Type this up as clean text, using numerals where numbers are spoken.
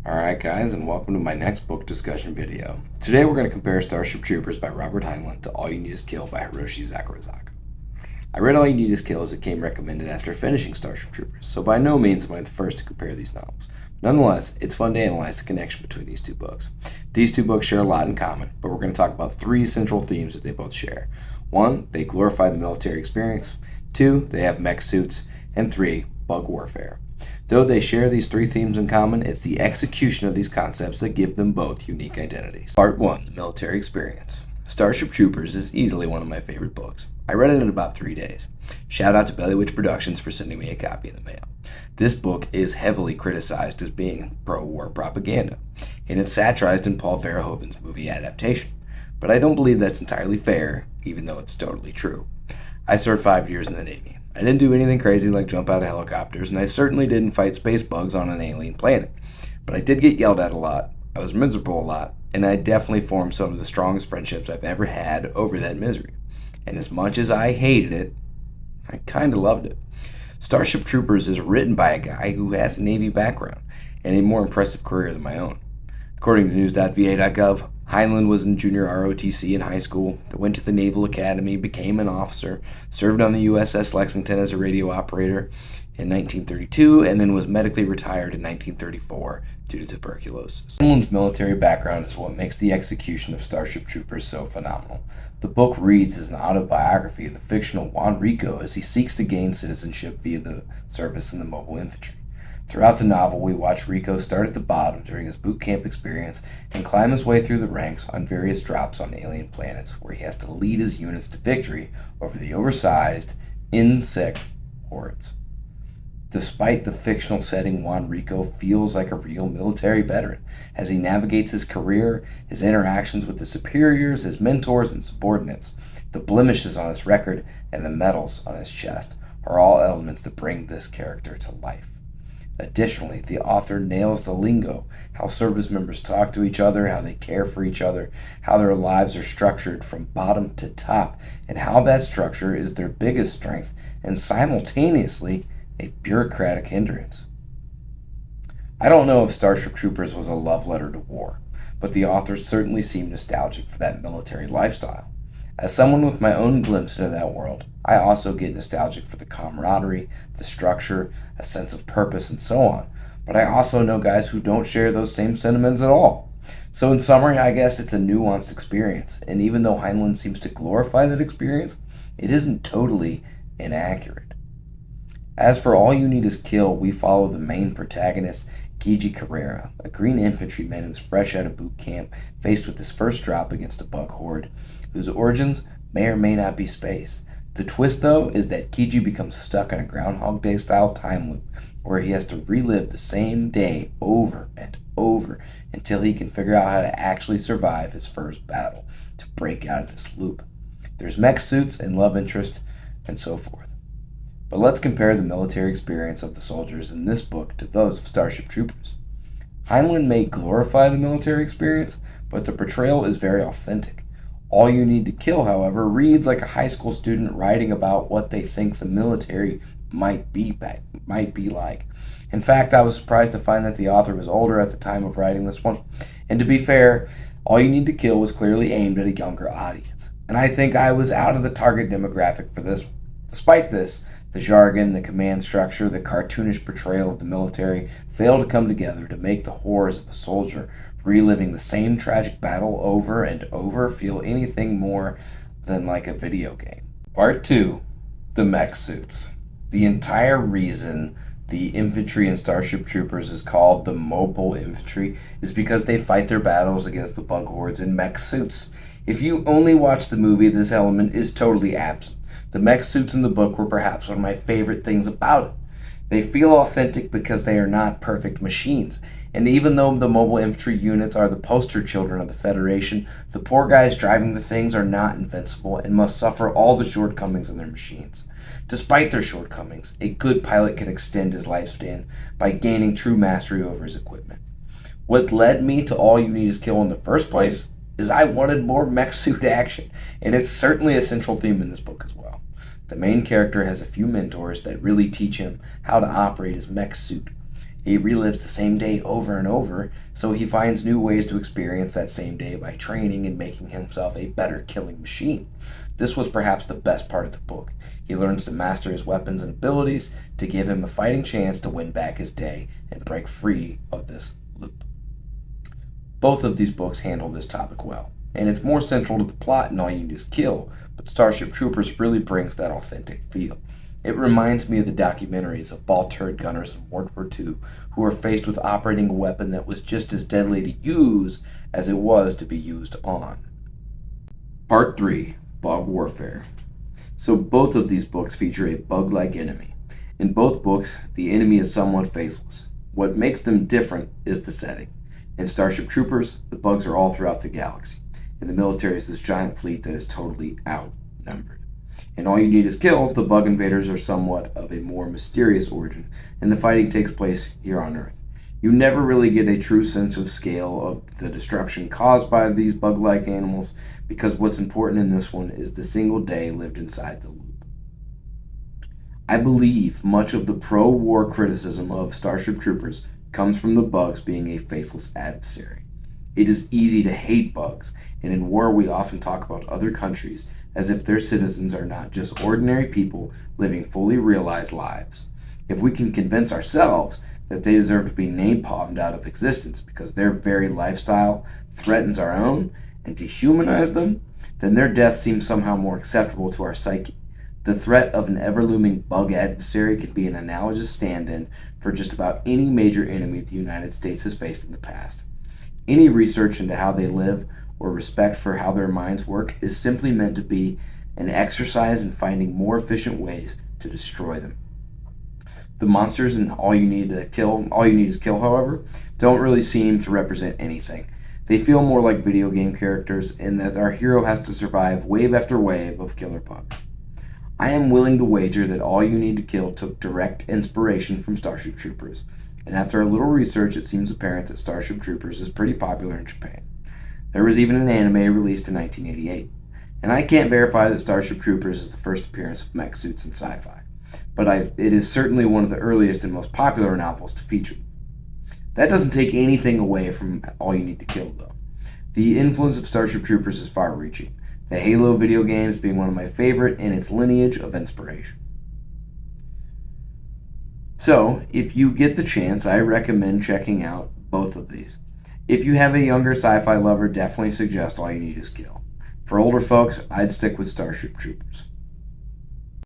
Alright guys, and welcome to my next book discussion video. Today we're going to compare Starship Troopers by Robert Heinlein to All You Need Is Kill by Hiroshi Sakurazaka. I read All You Need Is Kill as it came recommended after finishing Starship Troopers, so by no means am I the first to compare these novels. Nonetheless, it's fun to analyze the connection between these two books. These two books share a lot in common, but we're going to talk about three central themes that they both share. 1, they glorify the military experience. 2, they have mech suits. And 3, bug warfare. Though they share these three themes in common, it's the execution of these concepts that give them both unique identities. Part 1, the military experience. Starship Troopers is easily one of my favorite books. I read it in about 3 days. Shout out to Bellywitch Productions for sending me a copy in the mail. This book is heavily criticized as being pro-war propaganda, and it's satirized in Paul Verhoeven's movie adaptation. But I don't believe that's entirely fair, even though it's totally true. I served 5 years in the Navy. I didn't do anything crazy like jump out of helicopters, and I certainly didn't fight space bugs on an alien planet. But I did get yelled at a lot, I was miserable a lot, and I definitely formed some of the strongest friendships I've ever had over that misery. And as much as I hated it, I kinda loved it. Starship Troopers is written by a guy who has a Navy background and a more impressive career than my own. According to news.va.gov, Heinlein was in junior ROTC in high school, went to the Naval Academy, became an officer, served on the USS Lexington as a radio operator in 1932, and then was medically retired in 1934 due to tuberculosis. Heinlein's military background is what makes the execution of Starship Troopers so phenomenal. The book reads as an autobiography of the fictional Juan Rico as he seeks to gain citizenship via the service in the mobile infantry. Throughout the novel, we watch Rico start at the bottom during his boot camp experience and climb his way through the ranks on various drops on alien planets where he has to lead his units to victory over the oversized, insect hordes. Despite the fictional setting, Juan Rico feels like a real military veteran as he navigates his career, his interactions with his superiors, his mentors, and subordinates. The blemishes on his record and the medals on his chest are all elements that bring this character to life. Additionally, the author nails the lingo, how service members talk to each other, how they care for each other, how their lives are structured from bottom to top, and how that structure is their biggest strength and simultaneously a bureaucratic hindrance. I don't know if Starship Troopers was a love letter to war, but the author certainly seemed nostalgic for that military lifestyle. As someone with my own glimpse into that world, I also get nostalgic for the camaraderie, the structure, a sense of purpose, and so on. But I also know guys who don't share those same sentiments at all. So in summary, I guess it's a nuanced experience, and even though Heinlein seems to glorify that experience, it isn't totally inaccurate. As for All You Need Is Kill, we follow the main protagonist, Kiji Carrera, a green infantryman who's fresh out of boot camp, faced with his first drop against a bug horde, whose origins may or may not be space. The twist, though, is that Kiji becomes stuck in a Groundhog Day-style time loop, where he has to relive the same day over and over until he can figure out how to actually survive his first battle to break out of this loop. There's mech suits and love interest, and so forth. But let's compare the military experience of the soldiers in this book to those of Starship Troopers. Heinlein may glorify the military experience, but the portrayal is very authentic. All You Need to Kill, however, reads like a high school student writing about what they think the military might be like. In fact, I was surprised to find that the author was older at the time of writing this one. And to be fair, All You Need to Kill was clearly aimed at a younger audience. And I think I was out of the target demographic for this one. Despite this, the jargon, the command structure, the cartoonish portrayal of the military fail to come together to make the horrors of a soldier reliving the same tragic battle over and over feel anything more than like a video game. Part 2, the mech suits. The entire reason the infantry in Starship Troopers is called the mobile infantry is because they fight their battles against the bug hordes in mech suits. If you only watch the movie, this element is totally absent. The mech suits in the book were perhaps one of my favorite things about it. They feel authentic because they are not perfect machines. And even though the mobile infantry units are the poster children of the Federation, the poor guys driving the things are not invincible and must suffer all the shortcomings of their machines. Despite their shortcomings, a good pilot can extend his lifespan by gaining true mastery over his equipment. What led me to All You Need Is Kill in the first place is I wanted more mech suit action, and it's certainly a central theme in this book as well. The main character has a few mentors that really teach him how to operate his mech suit. He relives the same day over and over, so he finds new ways to experience that same day by training and making himself a better killing machine. This was perhaps the best part of the book. He learns to master his weapons and abilities to give him a fighting chance to win back his day and break free of this loop. Both of these books handle this topic well, and it's more central to the plot in All You Need Is Kill, but Starship Troopers really brings that authentic feel. It reminds me of the documentaries of ball turret gunners in World War II who were faced with operating a weapon that was just as deadly to use as it was to be used on. Part 3, Bug Warfare. So both of these books feature a bug-like enemy. In both books, the enemy is somewhat faceless. What makes them different is the setting. In Starship Troopers, the bugs are all throughout the galaxy, and the military is this giant fleet that is totally outnumbered. In All You Need Is Kill, the bug invaders are somewhat of a more mysterious origin, and the fighting takes place here on Earth. You never really get a true sense of scale of the destruction caused by these bug-like animals, because what's important in this one is the single day lived inside the loop. I believe much of the pro-war criticism of Starship Troopers comes from the bugs being a faceless adversary. It is easy to hate bugs, and in war we often talk about other countries as if their citizens are not just ordinary people living fully realized lives. If we can convince ourselves that they deserve to be napalmed out of existence because their very lifestyle threatens our own, and to humanize them, then their death seems somehow more acceptable to our psyche. The threat of an ever-looming bug adversary can be an analogous stand-in for just about any major enemy the United States has faced in the past. Any research into how they live or respect for how their minds work is simply meant to be an exercise in finding more efficient ways to destroy them. The monsters in All You Need Is Kill, however, don't really seem to represent anything. They feel more like video game characters in that our hero has to survive wave after wave of killer bugs. I am willing to wager that All You Need to Kill took direct inspiration from Starship Troopers, and after a little research it seems apparent that Starship Troopers is pretty popular in Japan. There was even an anime released in 1988, and I can't verify that Starship Troopers is the first appearance of mech suits in sci-fi, but it is certainly one of the earliest and most popular novels to feature them. That doesn't take anything away from All You Need to Kill, though. The influence of Starship Troopers is far-reaching, the Halo video games being one of my favorite in its lineage of inspiration. So, if you get the chance, I recommend checking out both of these. If you have a younger sci-fi lover, definitely suggest All You Need Is Kill. For older folks, I'd stick with Starship Troopers.